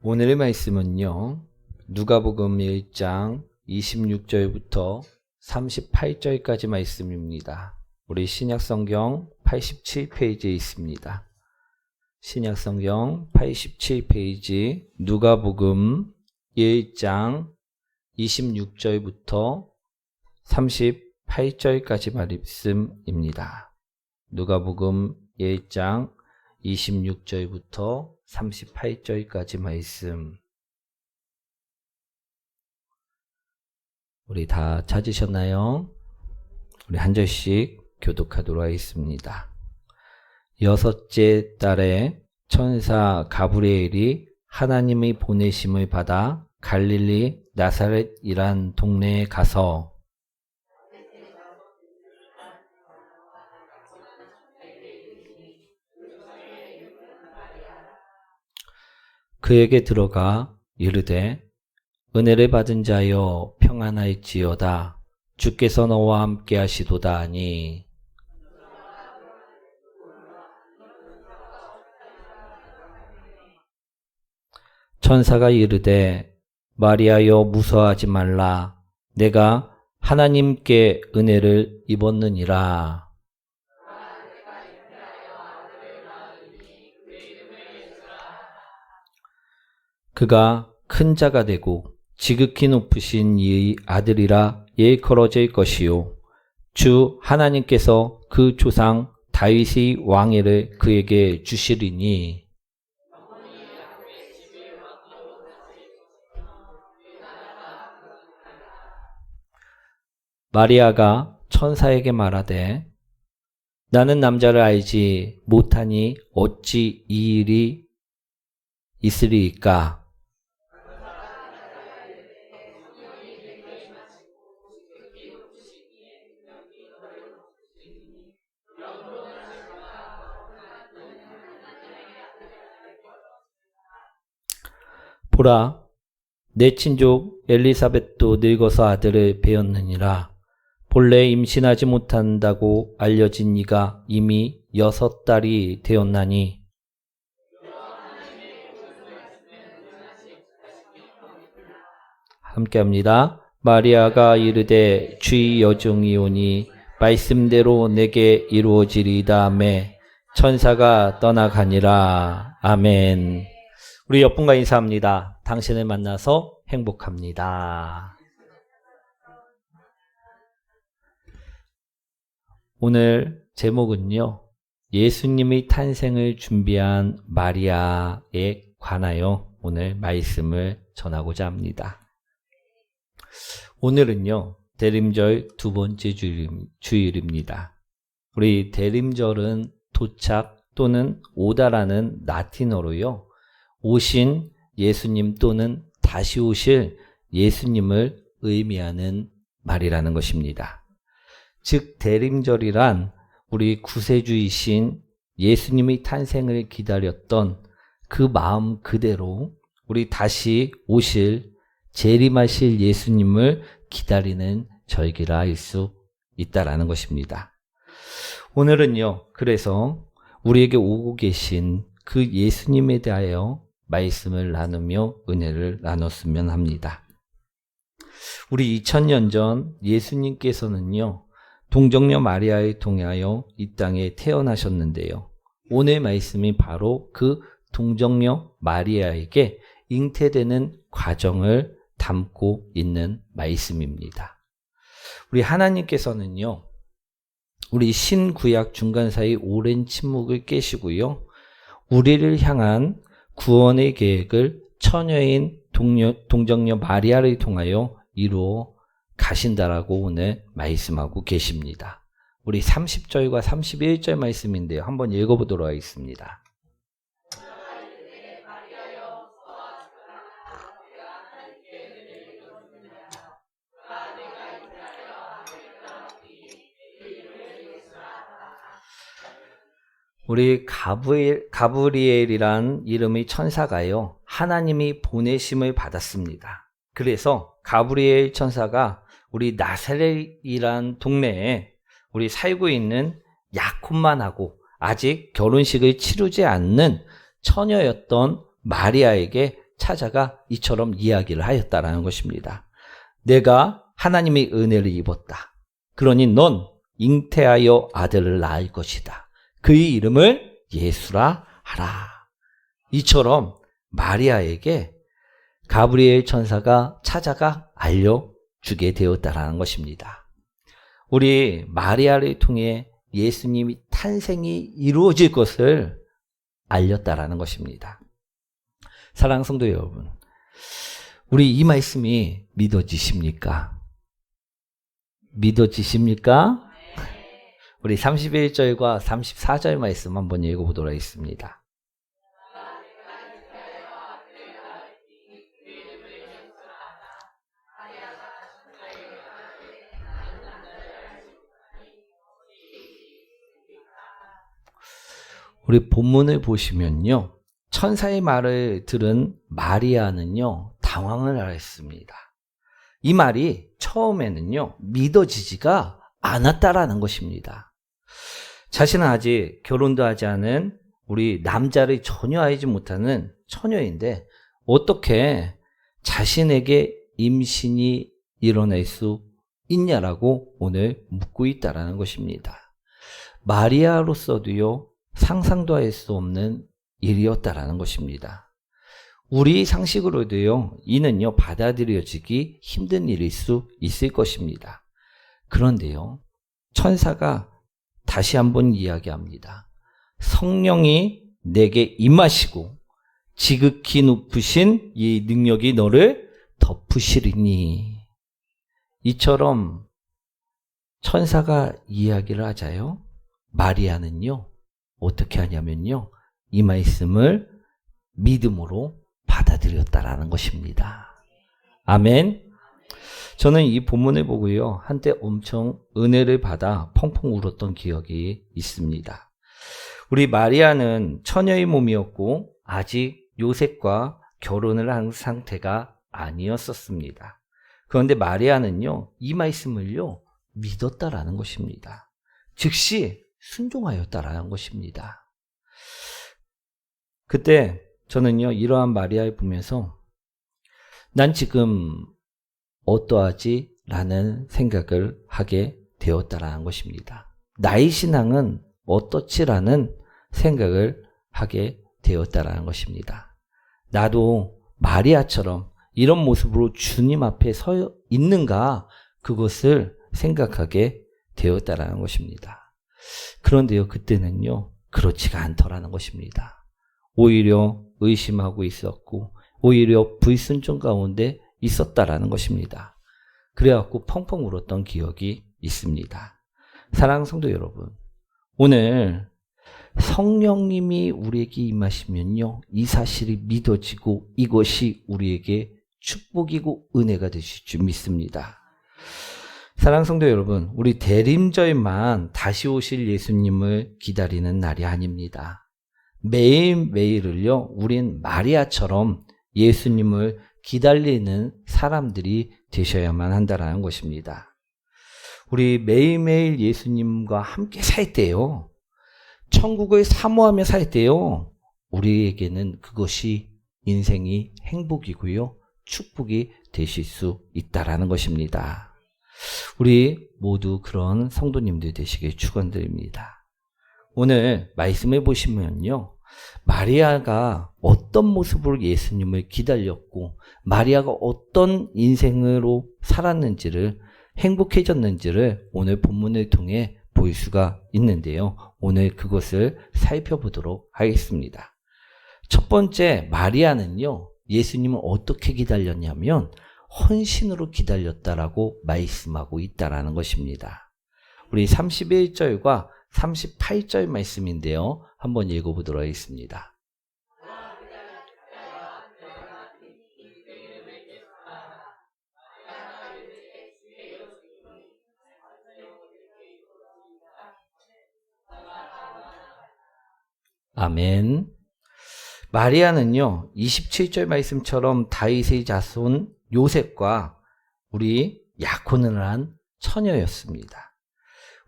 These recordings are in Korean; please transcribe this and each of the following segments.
오늘의 말씀은요, 누가복음 1장 26절부터 38절까지 말씀입니다. 우리 신약성경 87페이지에 있습니다. 신약성경 87페이지 누가복음 1장 26절부터 38절까지 말씀입니다. 누가복음 1장 26절부터 38절까지 말씀. 우리 다 찾으셨나요? 우리 한 절씩 교독하도록 하겠습니다. 여섯째 달에 천사 가브리엘이 하나님의 보내심을 받아 갈릴리 나사렛이란 동네에 가서 그에게 들어가 이르되 은혜를 받은 자여 평안할지어다. 주께서 너와 함께 하시도다 하니 천사가 이르되 마리아여 무서워하지 말라. 내가 하나님께 은혜를 입었느니라. 그가 큰 자가 되고 지극히 높으신 이의 아들이라 일컬어질 것이요 주 하나님께서 그 조상 다윗의 왕위를 그에게 주시리니 마리아가 천사에게 말하되 나는 남자를 알지 못하니 어찌 이 일이 있으리이까. 보라, 내 친족 엘리사벳도 늙어서 아들을 배었느니라. 본래 임신하지 못한다고 알려진 이가 이미 6달이 되었나니 함께합니다. 마리아가 이르되 주의 여종이오니 말씀대로 내게 이루어지리이다 하매 천사가 떠나가니라. 아멘. 우리 옆분과 인사합니다. 당신을 만나서 행복합니다. 오늘 제목은요, 예수님의 탄생을 준비한 마리아에 관하여 오늘 말씀을 전하고자 합니다. 오늘은요, 대림절 두 번째 주일입니다. 우리 대림절은 도착 또는 오다라는 라틴어로요, 오신 예수님 또는 다시 오실 예수님을 의미하는 말이라는 것입니다. 즉 대림절이란 우리 구세주이신 예수님의 탄생을 기다렸던 그 마음 그대로 우리 다시 오실 재림하실 예수님을 기다리는 절기라 할 수 있다라는 것입니다. 오늘은요, 그래서 우리에게 오고 계신 그 예수님에 대하여 말씀을 나누며 은혜를 나눴으면 합니다. 우리 2000년 전 예수님께서는요, 동정녀 마리아에 통하여 이 땅에 태어나셨는데요. 오늘 말씀이 바로 그 동정녀 마리아에게 잉태되는 과정을 담고 있는 말씀입니다. 우리 하나님께서는요, 우리 신구약 중간 사이 오랜 침묵을 깨시고요, 우리를 향한 구원의 계획을 처녀인 동정녀 마리아를 통하여 이루어 가신다라고 오늘 말씀하고 계십니다. 우리 30절과 31절 말씀인데요. 한번 읽어보도록 하겠습니다. 우리 가브리엘이란 이름의 천사가요, 하나님이 보내심을 받았습니다. 그래서 가브리엘 천사가 우리 나사렛이란 동네에 우리 살고 있는 야곱만 하고 아직 결혼식을 치르지 않는 처녀였던 마리아에게 찾아가 이처럼 이야기를 하였다라는 것입니다. 내가 하나님의 은혜를 입었다. 그러니 넌 잉태하여 아들을 낳을 것이다. 그의 이름을 예수라 하라. 이처럼 마리아에게 가브리엘 천사가 찾아가 알려주게 되었다라는 것입니다. 우리 마리아를 통해 예수님이 탄생이 이루어질 것을 알렸다라는 것입니다. 사랑하는 성도 여러분, 우리 이 말씀이 믿어지십니까? 믿어지십니까? 우리 31절과 34절 말씀 한번 읽어보도록 하겠습니다. 우리 본문을 보시면요, 천사의 말을 들은 마리아는요 당황을 하였습니다. 이 말이 처음에는요 믿어지지가 않았다라는 것입니다. 자신은 아직 결혼도 하지 않은 우리 남자를 전혀 알지 못하는 처녀인데 어떻게 자신에게 임신이 일어날 수 있냐라고 오늘 묻고 있다라는 것입니다. 마리아로서도요 상상도 할 수 없는 일이었다라는 것입니다. 우리 상식으로도요 이는요 받아들여지기 힘든 일일 수 있을 것입니다. 그런데요 천사가 다시 한번 이야기합니다. 성령이 내게 임하시고 지극히 높으신 이 능력이 너를 덮으시리니. 이처럼 천사가 이야기를 하자요 마리아는요 어떻게 하냐면요 이 말씀을 믿음으로 받아들였다라는 것입니다. 아멘. 저는 이 본문을 보고요 한때 엄청 은혜를 받아 펑펑 울었던 기억이 있습니다. 우리 마리아는 처녀의 몸이었고 아직 요셉과 결혼을 한 상태가 아니었었습니다. 그런데 마리아는요 이 말씀을요 믿었다라는 것입니다. 즉시 순종하였다라는 것입니다. 그때 저는요 이러한 마리아를 보면서 난 지금 어떠하지? 라는 생각을 하게 되었다라는 것입니다. 나의 신앙은 어떻지라는 생각을 하게 되었다라는 것입니다. 나도 마리아처럼 이런 모습으로 주님 앞에 서 있는가 그것을 생각하게 되었다라는 것입니다. 그런데요 그때는요 그렇지가 않더라는 것입니다. 오히려 의심하고 있었고 오히려 불순종 가운데 있었다라는 것입니다. 그래갖고 펑펑 울었던 기억이 있습니다. 사랑하는 성도 여러분, 오늘 성령님이 우리에게 임하시면요 이 사실이 믿어지고 이것이 우리에게 축복이고 은혜가 되실 줄 믿습니다. 사랑하는 성도 여러분, 우리 대림절만 다시 오실 예수님을 기다리는 날이 아닙니다. 매일매일을요 우린 마리아처럼 예수님을 기다리는 사람들이 되셔야만 한다는 것입니다. 우리 매일매일 예수님과 함께 살 때요 천국을 사모하며 살 때요 우리에게는 그것이 인생이 행복이고요 축복이 되실 수 있다라는 것입니다. 우리 모두 그런 성도님들 되시길 축원드립니다. 오늘 말씀해 보시면요 마리아가 어떤 모습으로 예수님을 기다렸고 마리아가 어떤 인생으로 살았는지를 행복해졌는지를 오늘 본문을 통해 볼 수가 있는데요 오늘 그것을 살펴보도록 하겠습니다. 첫 번째 마리아는요 예수님을 어떻게 기다렸냐면 헌신으로 기다렸다라고 말씀하고 있다라는 것입니다. 우리 31절과 38절 말씀인데요 한번 읽어보도록 하겠습니다. 아멘. 마리아는요 27절 말씀처럼 다윗의 자손 요셉과 우리 약혼을 한 처녀였습니다.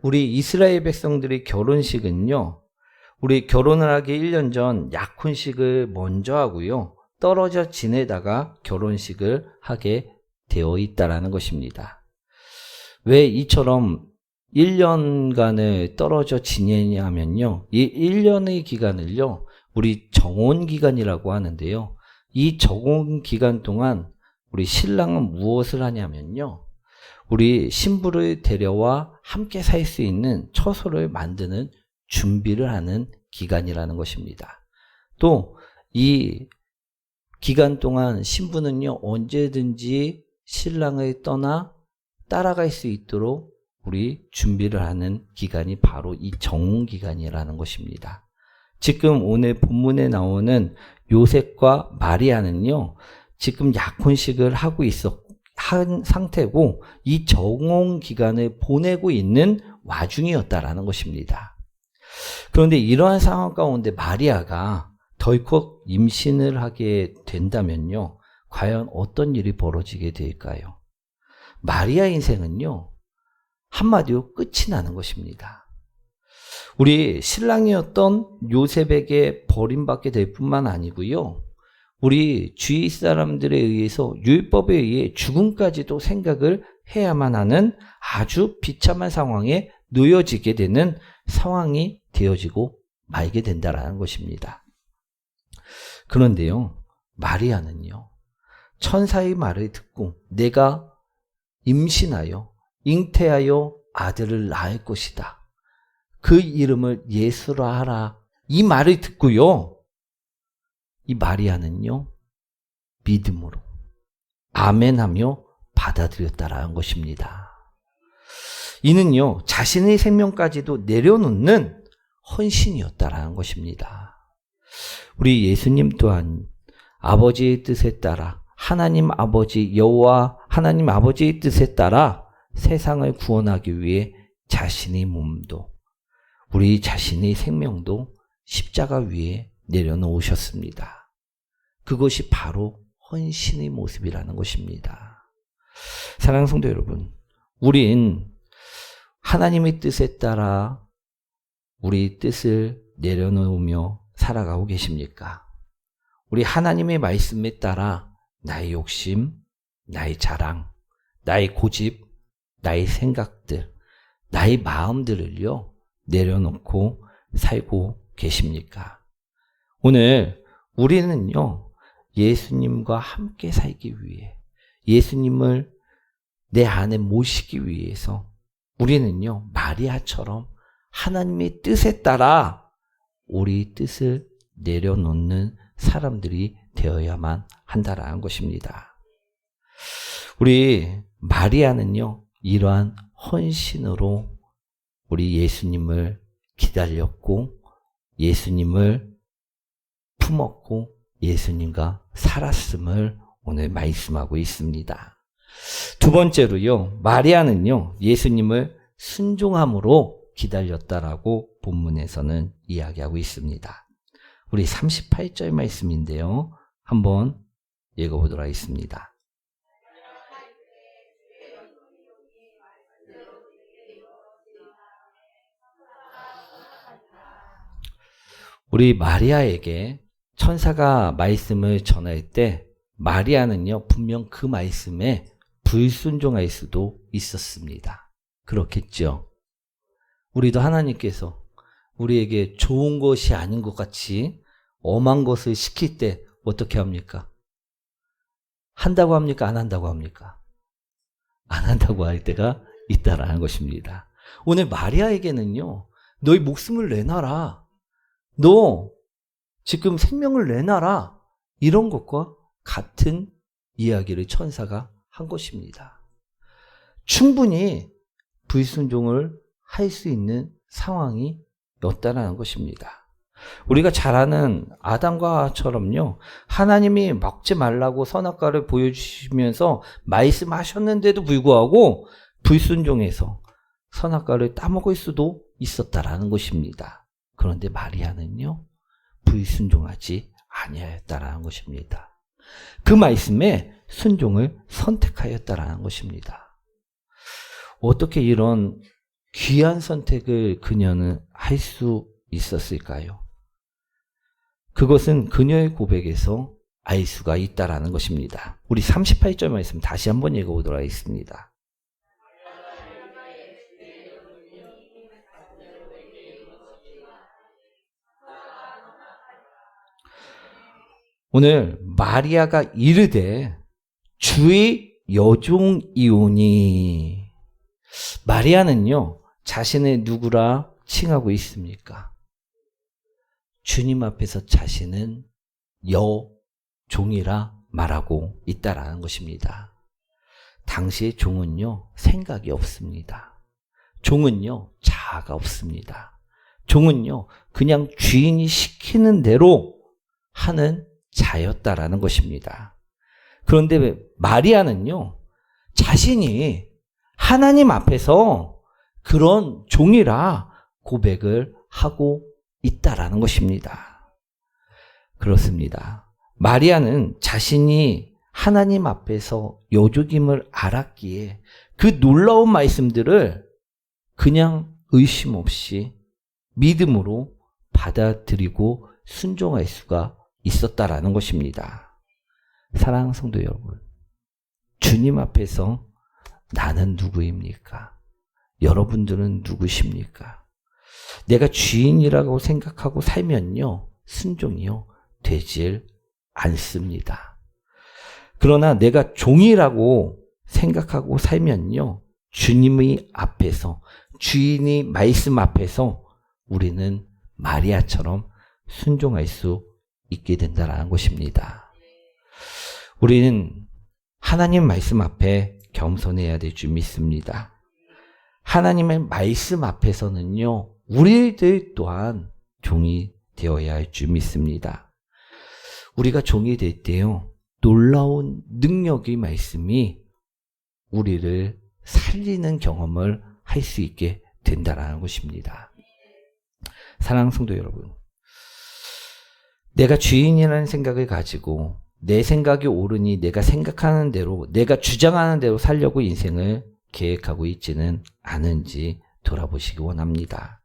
우리 이스라엘 백성들의 결혼식은요 우리 결혼을 하기 1년 전 약혼식을 먼저 하고요 떨어져 지내다가 결혼식을 하게 되어 있다라는 것입니다. 왜 이처럼 1년간을 떨어져 지내냐면요. 이 1년의 기간을요, 우리 정혼 기간이라고 하는데요. 이 정혼 기간 동안 우리 신랑은 무엇을 하냐면요. 우리 신부를 데려와 함께 살 수 있는 처소를 만드는 준비를 하는 기간이라는 것입니다. 또 이 기간 동안 신부는요, 언제든지 신랑을 떠나 따라갈 수 있도록 우리 준비를 하는 기간이 바로 이 정혼 기간이라는 것입니다. 지금 오늘 본문에 나오는 요셉과 마리아는요, 지금 약혼식을 하고 한 상태고 이 정혼 기간을 보내고 있는 와중이었다라는 것입니다. 그런데 이러한 상황 가운데 마리아가 덜컥 임신을 하게 된다면요, 과연 어떤 일이 벌어지게 될까요? 마리아 인생은요, 한마디로 끝이 나는 것입니다. 우리 신랑이었던 요셉에게 버림받게 될 뿐만 아니고요, 우리 주위 사람들에 의해서 율법에 의해 죽음까지도 생각을 해야만 하는 아주 비참한 상황에 놓여지게 되는 상황이 되어지고 말게 된다라는 것입니다. 그런데요, 마리아는요, 천사의 말을 듣고 내가 임신하여 잉태하여 아들을 낳을 것이다. 그 이름을 예수라 하라. 이 말을 듣고요, 이 마리아는요, 믿음으로 아멘하며 받아들였다라는 것입니다. 이는요, 자신의 생명까지도 내려놓는 헌신이었다라는 것입니다. 우리 예수님 또한 아버지의 뜻에 따라 하나님 아버지 여호와 하나님 아버지의 뜻에 따라 세상을 구원하기 위해 자신의 몸도 우리 자신의 생명도 십자가 위에 내려놓으셨습니다. 그것이 바로 헌신의 모습이라는 것입니다. 사랑하는 성도 여러분, 우린 하나님의 뜻에 따라 우리 뜻을 내려놓으며 살아가고 계십니까? 우리 하나님의 말씀에 따라 나의 욕심, 나의 자랑, 나의 고집, 나의 생각들, 나의 마음들을요, 내려놓고 살고 계십니까? 오늘 우리는요, 예수님과 함께 살기 위해, 예수님을 내 안에 모시기 위해서 우리는요, 마리아처럼 하나님의 뜻에 따라 우리 뜻을 내려놓는 사람들이 되어야만 한다라는 것입니다. 우리 마리아는요, 이러한 헌신으로 우리 예수님을 기다렸고 예수님을 품었고 예수님과 살았음을 오늘 말씀하고 있습니다. 두 번째로요, 마리아는요, 예수님을 순종함으로 기다렸다라고 본문에서는 이야기하고 있습니다. 우리 38절 말씀인데요, 한번 읽어보도록 하겠습니다. 우리 마리아에게 천사가 말씀을 전할 때 마리아는요, 분명 그 말씀에 불순종할 수도 있었습니다. 그렇겠죠? 우리도 하나님께서 우리에게 좋은 것이 아닌 것 같이 엄한 것을 시킬 때 어떻게 합니까? 한다고 합니까? 안 한다고 합니까? 안 한다고 할 때가 있다라는 것입니다. 오늘 마리아에게는요, 너희 목숨을 내놔라. 너 지금 생명을 내놔라. 이런 것과 같은 이야기를 천사가 한 것입니다. 충분히 불순종을 할 수 있는 상황이 였다라는 것입니다. 우리가 잘 아는 아담과 하와처럼요, 하나님이 먹지 말라고 선악과를 보여주시면서 말씀하셨는데도 불구하고 불순종해서 선악과를 따먹을 수도 있었다라는 것입니다. 그런데 마리아는요, 불순종하지 아니하였다라는 것입니다. 그 말씀에 순종을 선택하였다라는 것입니다. 어떻게 이런 귀한 선택을 그녀는 할 수 있었을까요? 그것은 그녀의 고백에서 알 수가 있다라는 것입니다. 우리 38절 말씀 다시 한번 읽어보도록 하겠습니다. 오늘 마리아가 이르되 주의 여종이오니, 마리아는요 자신을 누구라 칭하고 있습니까? 주님 앞에서 자신은 여종이라 말하고 있다라는 것입니다. 당시의 종은요 생각이 없습니다. 종은요 자아가 없습니다. 종은요 그냥 주인이 시키는 대로 하는 자였다라는 것입니다. 그런데 마리아는요 자신이 하나님 앞에서 그런 종이라 고백을 하고 있다라는 것입니다. 그렇습니다. 마리아는 자신이 하나님 앞에서 여종임을 알았기에 그 놀라운 말씀들을 그냥 의심 없이 믿음으로 받아들이고 순종할 수가 있었다라는 것입니다. 사랑하는 성도 여러분, 주님 앞에서 나는 누구입니까? 여러분들은 누구십니까? 내가 주인이라고 생각하고 살면요 순종이요 되질 않습니다. 그러나 내가 종이라고 생각하고 살면요 주님의 앞에서, 주인이 말씀 앞에서 우리는 마리아처럼 순종할 수 있게 된다는 것입니다. 우리는 하나님 말씀 앞에 겸손해야 될 줄 믿습니다. 하나님의 말씀 앞에서는요 우리들 또한 종이 되어야 할 줄 믿습니다. 우리가 종이 될 때요 놀라운 능력의 말씀이 우리를 살리는 경험을 할 수 있게 된다는 것입니다. 사랑하는 성도 여러분, 내가 주인이라는 생각을 가지고 내 생각이 옳으니 내가 생각하는 대로, 내가 주장하는 대로 살려고 인생을 계획하고 있지는 않은지 돌아보시기 원합니다.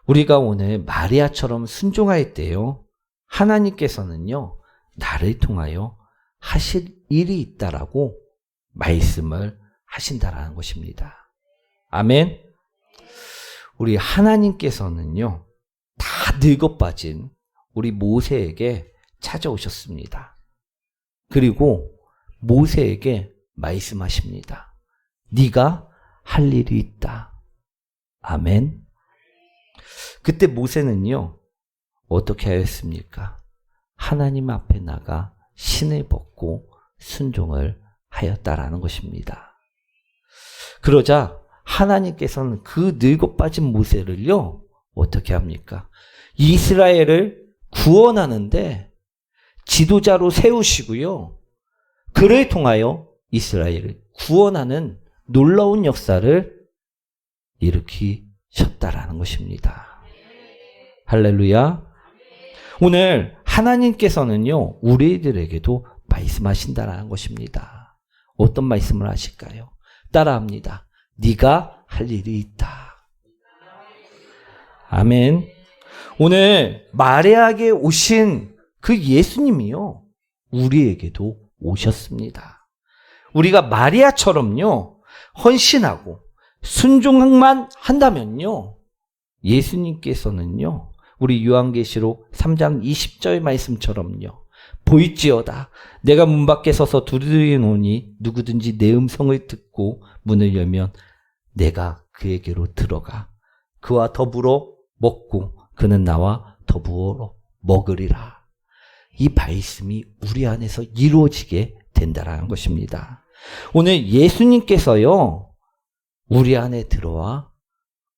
우리가 오늘 마리아처럼 순종할 때요 하나님께서는요 나를 통하여 하실 일이 있다라고 말씀을 하신다라는 것입니다. 아멘. 우리 하나님께서는요 다 늙어 빠진 우리 모세에게 찾아오셨습니다. 그리고 모세에게 말씀하십니다. 네가 할 일이 있다. 아멘. 그때 모세는요 어떻게 하였습니까? 하나님 앞에 나가 신을 벗고 순종을 하였다라는 것입니다. 그러자 하나님께서는 그 늙어 빠진 모세를요 어떻게 합니까? 이스라엘을 구원하는데 지도자로 세우시고요 그를 통하여 이스라엘을 구원하는 놀라운 역사를 일으키셨다라는 것입니다. 할렐루야. 오늘 하나님께서는요 우리들에게도 말씀하신다라는 것입니다. 어떤 말씀을 하실까요? 따라합니다. 네가 할 일이 있다. 아멘. 오늘 마리아에게 오신 그 예수님이요 우리에게도 오셨습니다. 우리가 마리아처럼요 헌신하고 순종만 한다면요 예수님께서는요 우리 요한계시록 3장 20절 말씀처럼요 보일지어다 내가 문 밖에 서서 두드리노니 누구든지 내 음성을 듣고 문을 열면 내가 그에게로 들어가 그와 더불어 먹고 그는 나와 더불어 먹으리라. 이 말씀이 우리 안에서 이루어지게 된다라는 것입니다. 오늘 예수님께서요 우리 안에 들어와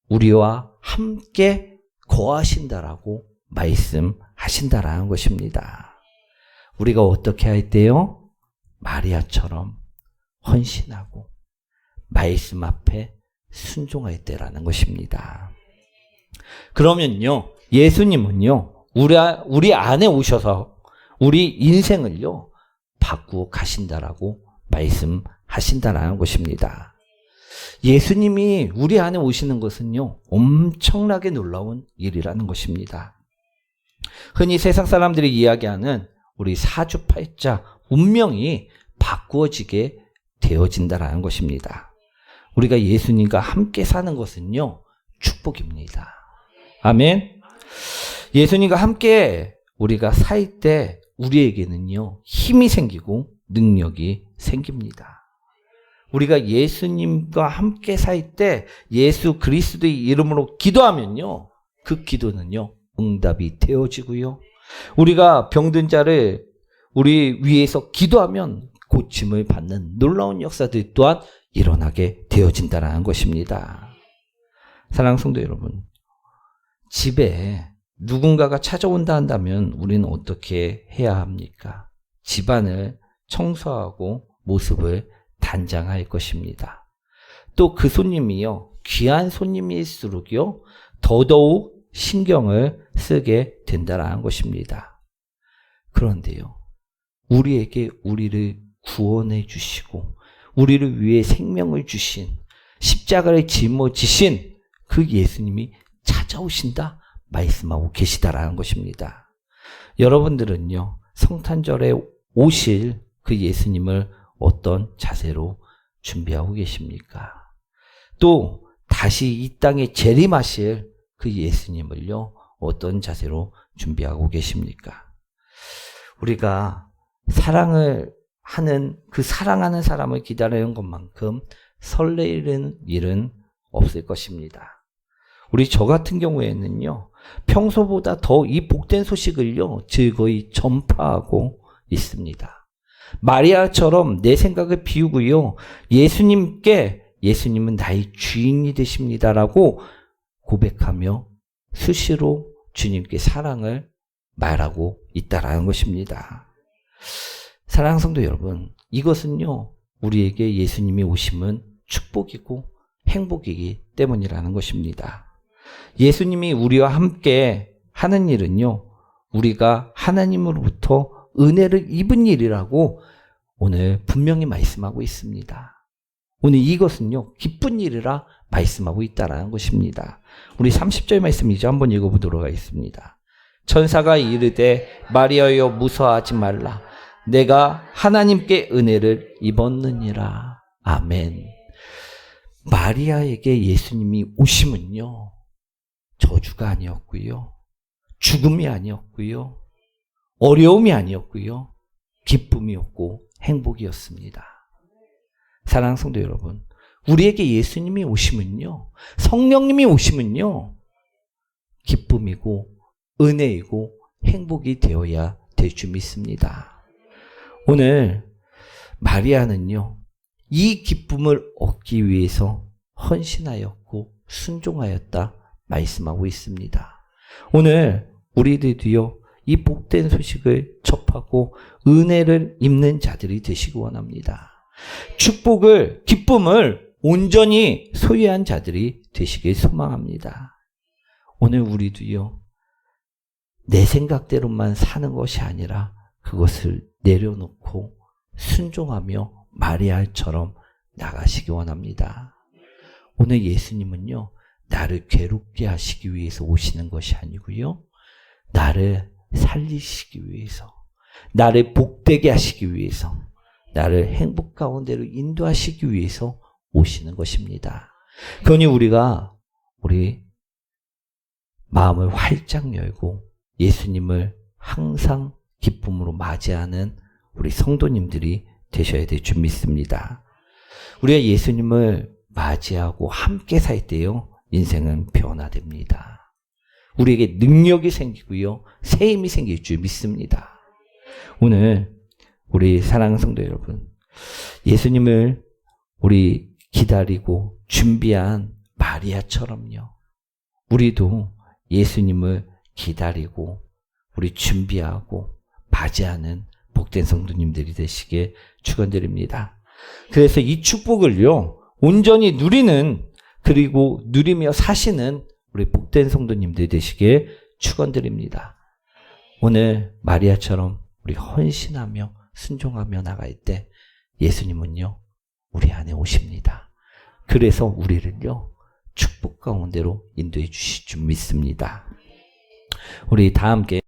우리와 함께 거하신다라고 말씀하신다라는 것입니다. 우리가 어떻게 할 때요? 마리아처럼 헌신하고 말씀 앞에 순종할 때라는 것입니다. 그러면요 예수님은요 우리 안에 오셔서 우리 인생을요 바꾸어 가신다라고 말씀하신다라는 것입니다. 예수님이 우리 안에 오시는 것은요 엄청나게 놀라운 일이라는 것입니다. 흔히 세상 사람들이 이야기하는 우리 사주팔자 운명이 바꾸어지게 되어진다라는 것입니다. 우리가 예수님과 함께 사는 것은요, 축복입니다. 아멘. 예수님과 함께 우리가 살 때 우리에게는요, 힘이 생기고 능력이 생깁니다. 우리가 예수님과 함께 살 때 예수 그리스도의 이름으로 기도하면요, 그 기도는요, 응답이 되어지고요. 우리가 병든 자를 우리 위해서 기도하면 고침을 받는 놀라운 역사들 또한 일어나게 되어진다는 것입니다. 사랑하는 성도 여러분, 집에 누군가가 찾아온다 한다면 우리는 어떻게 해야 합니까? 집안을 청소하고 모습을 단장할 것입니다. 또 그 손님이요, 귀한 손님일수록요, 더더욱 신경을 쓰게 된다는 것입니다. 그런데요, 우리에게 우리를 구원해 주시고 우리를 위해 생명을 주신, 십자가를 짊어지신 그 예수님이 찾아오신다 말씀하고 계시다라는 것입니다. 여러분들은요, 성탄절에 오실 그 예수님을 어떤 자세로 준비하고 계십니까? 또 다시 이 땅에 재림하실 그 예수님을요, 어떤 자세로 준비하고 계십니까? 우리가 사랑을 하는, 그 사랑하는 사람을 기다리는 것만큼 설레이는 일은 없을 것입니다. 우리 저 같은 경우에는요, 평소보다 더 이 복된 소식을요, 즐거이 전파하고 있습니다. 마리아처럼 내 생각을 비우고요, 예수님은 나의 주인이 되십니다라고 고백하며 수시로 주님께 사랑을 말하고 있다라는 것입니다. 사랑하는 성도 여러분, 이것은요, 우리에게 예수님이 오심은 축복이고 행복이기 때문이라는 것입니다. 예수님이 우리와 함께 하는 일은요, 우리가 하나님으로부터 은혜를 입은 일이라고 오늘 분명히 말씀하고 있습니다. 오늘 이것은요, 기쁜 일이라 말씀하고 있다라는 것입니다. 우리 30절 말씀이죠. 한번 읽어보도록 하겠습니다. 천사가 이르되 마리아여 무서워하지 말라. 내가 하나님께 은혜를 입었느니라. 아멘. 마리아에게 예수님이 오심은요, 저주가 아니었고요, 죽음이 아니었고요, 어려움이 아니었고요, 기쁨이었고 행복이었습니다. 사랑하는 성도 여러분, 우리에게 예수님이 오심은요, 성령님이 오심은요, 기쁨이고 은혜이고 행복이 되어야 될 줄 믿습니다. 오늘 마리아는요, 이 기쁨을 얻기 위해서 헌신하였고 순종하였다 말씀하고 있습니다. 오늘 우리들도요, 이 복된 소식을 접하고 은혜를 입는 자들이 되시기 원합니다. 축복을, 기쁨을 온전히 소유한 자들이 되시길 소망합니다. 오늘 우리도요, 내 생각대로만 사는 것이 아니라 그것을 내려놓고 순종하며 마리아처럼 나가시기 원합니다. 오늘 예수님은요, 나를 괴롭게 하시기 위해서 오시는 것이 아니고요, 나를 살리시기 위해서, 나를 복되게 하시기 위해서, 나를 행복 가운데로 인도하시기 위해서 오시는 것입니다. 그러니 우리 마음을 활짝 열고 예수님을 항상 기쁨으로 맞이하는 우리 성도님들이 되셔야 될 줄 믿습니다. 우리가 예수님을 맞이하고 함께 살 때요, 인생은 변화됩니다. 우리에게 능력이 생기고요, 새 힘이 생길 줄 믿습니다. 오늘 우리 사랑하는 성도 여러분, 예수님을 우리 기다리고 준비한 마리아처럼요, 우리도 예수님을 기다리고 우리 준비하고 맞이하는 복된 성도님들이 되시길 축원드립니다. 그래서 이 축복을요, 온전히 누리는, 그리고 누리며 사시는 우리 복된 성도님들이 되시길 축원드립니다. 오늘 마리아처럼 우리 헌신하며 순종하며 나갈 때 예수님은요, 우리 안에 오십니다. 그래서 우리를요, 축복 가운데로 인도해 주실 줄 믿습니다. 우리 다 함께